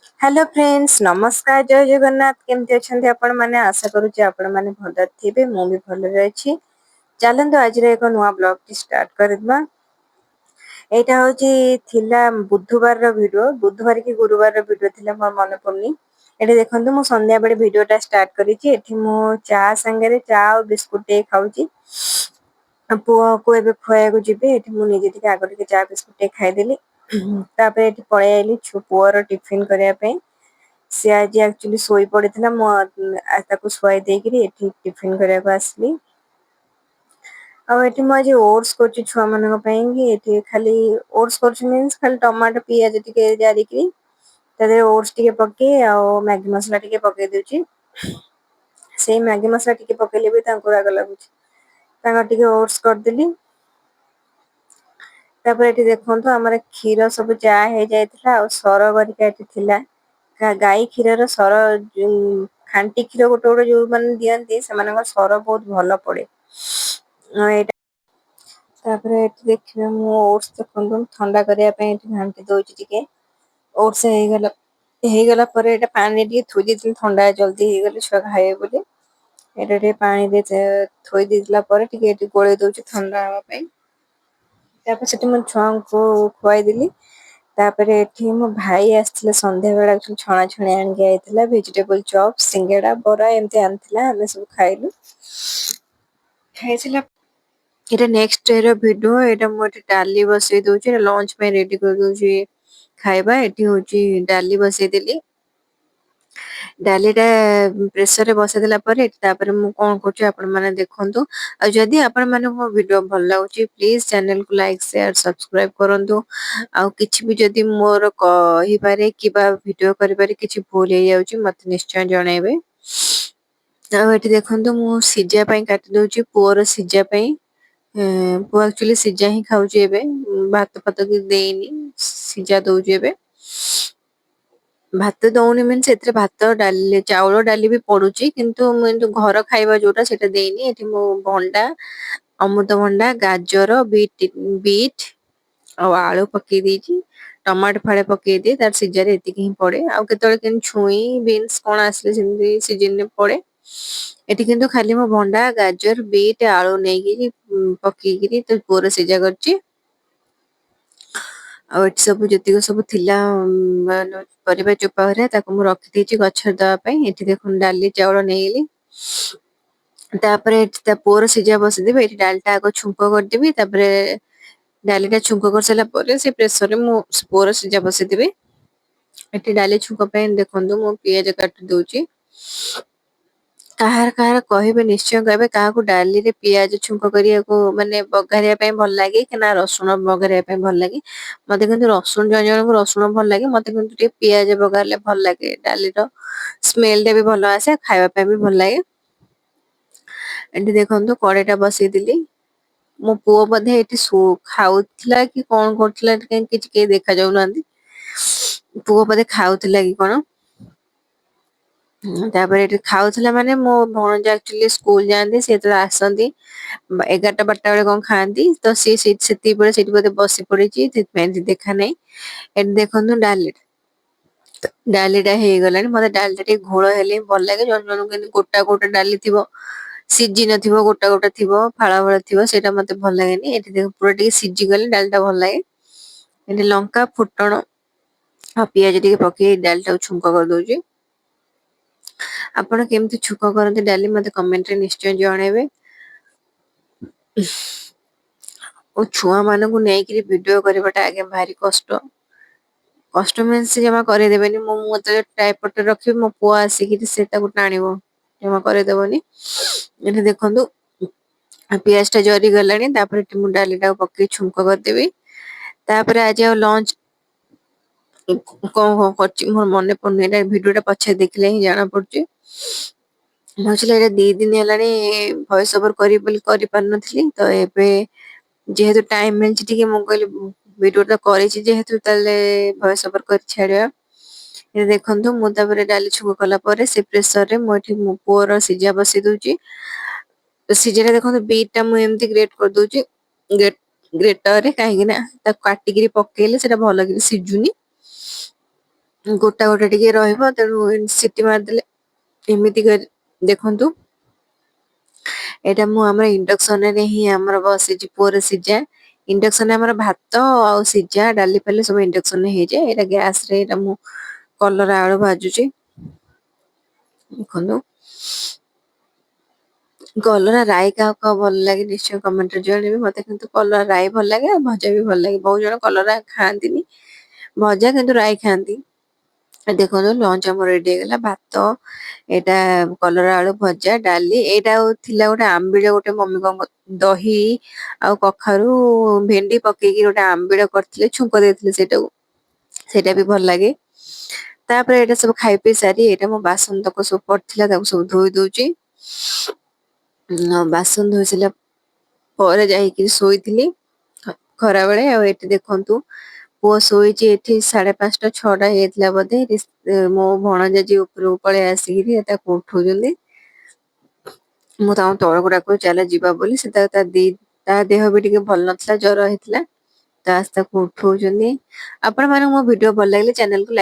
Hello friends नमस्कार जय जगन्नाथ केमती अच्छे आपण मैंने आशा करुच्ची आपण मैंने भल थे मु भी भल अच्छी चलते आज एक नुआ ब्लॉग टी स्टार्ट करदमा एटा होची थिला बुधवार वीडियो बुधवार की गुरुवार वीडियो थिला मोर मन पड़नी एटे देखंतु मु संध्या बेले वीडियोटा स्टार्ट करिछि एठी मु चा संगे चा और बिस्कुट टे खाउची पुओ को एबे खुआया को जिबे एठी मु निजे टिके आगो टिके चा बिस्कुट टे खाइदेली तापर एठी पळै आइली पुओर टिफिन करिया पे से आज एक्चुअली सोई पड़िथिला मो ताको सोई देकिरी एठी टिफिन करिया को आसली आ एठी मु आज ओट्स करछि छुआ मानक पई कि एठी खाली ओट्स करछि मींस खाली टमाटो पियाज टिके जारिकी तदे ओट्स टिके पके आ मैगी मसला टिके पके देउछि से मैगी मसला टिके पकेले भी तांको राग लागुछि तांगा टिके ओट्स कर देली तापर एठी देखंतु हमर खीर सब जा हे जायतिला आ सर गरिका एठी थिला गाई क्षीर सर खांटी क्षीर गोटे गोटे जो मैंने दियंती से सर बहुत भल पड़े तापर एठी देखिबे मु ओट्स देखंतु ठंडा करिया पे एठी घांटी दोछि टिके ओट्स हे गला पर एटा पानी टिके थोई देथिल ठंडा जल्दी हे गले छुआ खाइबे बोली एटा टिके पानी दे थोई देतिला पर टिके एठी गोळे दोछि ठंडा हवा पे तापर सेठी मु छुआ को खुआई देली तापर एठी मो भाई आस्थिले संध्या बेला छणा छणी आनिके आइथिला वेजिटेबल चॉप सिंगेड़ा बरा एमती आनिथिला हमें सब खाइलु खाइसिला एटा नेक्स्ट डे रो वीडियो एटा मो डाली बसई दोछि लंच में रेडी कर दोछि खाइबा एठी होछि डाली बसई देली डालीटा प्रेशर रे बसई देला पर तापर मु कोन करछि आपण माने देखंतु आ जदी आपण माने मो वीडियो भल लागुछि प्लीज चैनल को लाइक शेयर सब्सक्राइब करंतु आ किछि भी जदी मोर कहि पारे किबा वीडियो करिबारे किछि भूल हे जाउछि मते निश्चय जणाइबे आ एठी देखंतु मु सिजा पई काटि दोछि पुअर सिजा पई पुआ एक्चुअली सिजा ही खाउछि एबे भात फात कि देइनी सिजा दोछि एबे भात दउनी मीन्स एथिरे भात डाली चाउଳ डाली भी पडुची किंतु घर खाଇବା जोटा सेटा देइनी एठी मु भंडा अमृतभंडा गाजर बीट ଆଉ ଆଳୁ ପକେଇ ଦେଇଛି ଟମାଟୋ ଫାଳେ ପକେଇ ଦିଏ ତାର ସିଝାରେ ଏତିକି ହିଁ ପଡେ ଆଉ କେତେବେଳେ କେମିତି ଛୁଇଁ ବିନ୍ସ କଣ ଆସିଲେ ସେମିତି ସିଜନରେ ପଡେ ଏଠି କିନ୍ତୁ ଖାଲି ମୁଁ ଭଣ୍ଡା ଗାଜର ବିଟ୍ ଆଳୁ ନେଇକି ପକେଇକିରି ତ ପୁଅର ସିଝା କରିଛି ଆଉ ଏଠି ସବୁ ଯେତିକି ସବୁ ଥିଲା ପରିବା ଚୋପା ହେରିକା ତାକୁ ମୁଁ ରଖିଦେଇଛି ଗଛରେ ଦବା ପାଇଁ ଏଠି ଦେଖୁନ ଡାଲି ଚାଉଳ ନେଇଗଲି ତାପରେ ଏଠି ତା ପୁଅର ସିଝା ବସେଇଦେବି ଏଠି ଡାଲିଟା ଆଗ ଛୁଙ୍କ କରିଦେବି ତାପରେ ଡାଲିଟା ଛୁଙ୍କ କରିସାରିଲା ପରେ ସେ ପ୍ରେସରରେ ମୁଁ ପୁଅର ସିଝା ବସେଇଦେବି ଏଠି ଡାଲି ଛୁଙ୍କ ପାଇଁ ଦେଖନ୍ତୁ ମୁଁ ପିଆଜ କାଟି ଦଉଛି କାହାର କାହାର କହିବେ ନିଶ୍ଚୟ କହିବେ କାହାକୁ ଡାଲିରେ ପିଆଜ ଛୁଙ୍କ କରିବାକୁ ମାନେ ବଘାରିବା ପାଇଁ ଭଲ ଲାଗେ କି ନା ରସୁଣ ବଘାରିବା ପାଇଁ ଭଲ ଲାଗେ ମତେ କିନ୍ତୁ ରସୁଣ ଜଣ ଜଣଙ୍କୁ ରସୁଣ ଭଲ ଲାଗେ ମତେ କିନ୍ତୁ ଟିକେ ପିଆଜ ବଘାରିଲେ ଭଲ ଲାଗେ ଡାଲିର ସ୍ମେଲ ଟା ବି ଭଲ ଆସେ ଖାଇବା ପାଇଁ ବି ଭଲ ଲାଗେ ଏଠି ଦେଖନ୍ତୁ କଡେଇଟା ବସେଇଦେଲି ମୋ ପୁଅ ବୋଧେ ଏଠି ଖାଉଥିଲା କି କଣ କରୁଥିଲା କିଛି କେହି ଦେଖା ଯାଉନାହାନ୍ତି ପୁଅ ବୋଧେ ଖାଉଥିଲା କି କଣ ତାପରେ ଏଠି ଖାଉଥିଲା ମାନେ ମୋ ଭଣଜା ଆକ୍ଚୁଆଲି ସ୍କୁଲ ଯାଆନ୍ତି ସେ ଯେତେବେଳେ ଆସନ୍ତି 11ଟା 12ଟା ବେଳେ କଣ ଖାଆନ୍ତି ତ ସିଏ ସେତିକି ବେଳେ ସେଇଠି ବୋଧେ ବସି ପଡିଛି ସେଥିପାଇଁ ଦେଖା ନାହିଁ ଏଠି ଦେଖନ୍ତୁ ଡାଲିଟା ହେଇଗଲାଣି ମତେ ଡାଲିଟା ଟିକେ ଘୋଳ ହେଲେ ଭଲ ଲାଗେ ଜଣ ଜଣଙ୍କୁ କେମିତି ଗୋଟା ଗୋଟା ଡାଲି ଥିବ ସିଝି ନଥିବ ଗୋଟା ଗୋଟା ଥିବ ଫାଳ ଫାଳ ଥିବ ସେଇଟା ମତେ ଭଲ ଲାଗେନି ଏଠି ପୁରା ଟିକେ ସିଝି ଗଲେ ଡାଲିଟା ଭଲ ଲାଗେ ଏଠି ଲଙ୍କା ଫୁଟଣ ଆଉ ପିଆଜ ଟିକେ ପକେଇ ଡାଲିଟାକୁ ଛୁଙ୍କ କରିଦଉଛି ଆପଣ କେମିତି ଛୁଙ୍କ କରନ୍ତି ଡାଲି ମତେ କମେଣ୍ଟରେ ନିଶ୍ଚୟ ଜଣେଇବେ ଓ ଛୁଆ ମାନଙ୍କୁ ନେଇକିରି ଭିଡିଓ କରିବାଟା ଆଜ୍ଞା ଭାରି କଷ୍ଟ ମିନ୍ସ ଜମା କରିଦେବେନି ମୁଁ ଯେତେବେଳେ ଟାଇପଟେ ରଖିବି ମୋ ପୁଅ ଆସିକିରି ସେ ତାକୁ ଟାଣିବ ଜମା କରିଦବନି ଏଠି ଦେଖନ୍ତୁ ପିଆଜ ଟା ଜରି ଗଲାଣି ତାପରେ ମୁଁ ଡାଲି ଟାକୁ ପକେଇ ଛୁଙ୍କ କରିଦେବି ତାପରେ ଆଜି ଆଉ ଲଞ୍ଚ କଣ କଣ କରିଛି ମୋର ମନେ ପଡୁନି ଏଇଟା ଭିଡିଓ ଟା ପଛରେ ଦେଖିଲେ ହିଁ ଜଣା ପଡୁଛି ବୁଝିଲେ ଏଇଟା 2 ଦିନ ହେଲାଣି ଭଏସ ଓଭର କରିବି ବୋଲି କରିପାରୁନଥିଲି ତ ଏବେ ଯେହେତୁ ଟାଇମ ମିଳିଛି ଟିକେ ମୁଁ କହିଲି ଭିଡିଓ ଟା କରିଛି ଯେହେତୁ ତାହେଲେ ଭଏସ ଓଭର କରି ଛାଡିବା ଦେଖନ୍ତୁ ମୁଁ ତାପରେ ଡାଲି ଛୁଙ୍କ କଲା ପରେ ସେ ପ୍ରେସର ରେ ମୁଁ ଏଠି ମୋ ପୁଅର ସିଝା ବସେଇ ଦଉଛି ସିଝାଟା ଦେଖନ୍ତୁ ବିଟ୍ ଟା ମୁଁ ଏମିତି ଗ୍ରେଟ କରିଦଉଛି ଗ୍ରେଟରରେ କାହିଁକି ନା ତାକୁ କାଟିକିରି ପକେଇଲେ ସେଟା ଭଲକିରି ସିଝୁନି ଗୋଟା ଗୋଟା ଟିକେ ରହିବ, ତେଣୁ ସିଟି ମାରିଦେଲେ ଏମିତି କରି ଦେଖନ୍ତୁ। ଏଇଟା ମୁଁ ଆମର ଇଣ୍ଡକ୍ସନ ରେ ହିଁ ଆମର ବସିଛି ପୁଅର ସିଝା। ଇଣ୍ଡକ୍ସନ ରେ ଆମର ଭାତ ଆଉ ସିଝା ଡାଲି ଫାଲି ସବୁ ଇଣ୍ଡକ୍ସନ ରେ ହେଇଯାଏ। ଏଇଟା ଗ୍ୟାସ ରେ ଏଇଟା ମୁଁ କଲରା ଆଳୁ ଭାଜୁଛି। ଦେଖନ୍ତୁ କଲରା ରାଇ କାହାକୁ କାହାକୁ ଭଲ ଲାଗେ ନିଶ୍ଚୟ କମେଣ୍ଟରେ ଜଣେଇବେ। ମତେ କିନ୍ତୁ କଲରା ରାଇ ଭଲ ଲାଗେ ଆଉ ଭଜା ବି ଭଲ ଲାଗେ। ବହୁତ ଜଣ କଲରା ଖାଆନ୍ତିନି ଭଜା, କିନ୍ତୁ ରାଇ ଖାଆନ୍ତି। ଦେଖନ୍ତୁ ଲଞ୍ଚ ଆମର ରେଡି ହେଇଗଲା। ଭାତ, ଏଇଟା କଲରା ଆଳୁ ଭଜା, ଡାଲି, ଏଇଟା ଆଉ ଥିଲା ଗୋଟେ ଆମ୍ବିଳ ଗୋଟେ ମମି କଣ ଦହି ଆଉ କଖାରୁ ଭେଣ୍ଡି ପକେଇକି ଗୋଟେ ଆମ୍ବିଳ କରିଥିଲେ, ଛୁଙ୍କ ଦେଇଥିଲେ ସେଇଟାକୁ, ସେଇଟା ବି ଭଲ ଲାଗେ। ତାପରେ ଏଇଟା ସବୁ ଖାଇ ପିଇ ସାରି ଏଇଟା ମୋ ବାସନ ତକ ସବୁ ପଡିଥିଲା ତାକୁ ସବୁ ଧୋଇ ଦଉଛି। ବାସନ ଧୋଇ ସାରିଲା ପରେ ଯାଇକି ଶୋଇଥିଲି ଖରା ବେଳେ। ଆଉ ଏଠି ଦେଖନ୍ତୁ ପୁଅ ଶୋଇଛି ଏଠି 5:30 6ଟା ହେଇଥିଲା ବୋଧେ। ମୋ ଭଣଜା ଉପରକୁ ପଳେଇ ଆସିକିରି ତାକୁ ଉଠଉଛନ୍ତି। ମୁଁ ତାଙ୍କୁ ତଳକୁ ଡାକୁଛି ଚାଲ ଯିବା ବୋଲି। ସେ ତା ଦେହ ବି ଟିକେ ଭଲ ନଥିଲା, ଜର ହେଇଥିଲା। ତ ଆସି ତାକୁ ଉଠଉଛନ୍ତି। ଆପଣ ମାନଙ୍କୁ ମୋ ଭିଡିଓ ଭଲ ଲାଗିଲେ ଚ୍ୟାନେଲକୁ ଲାଇକ୍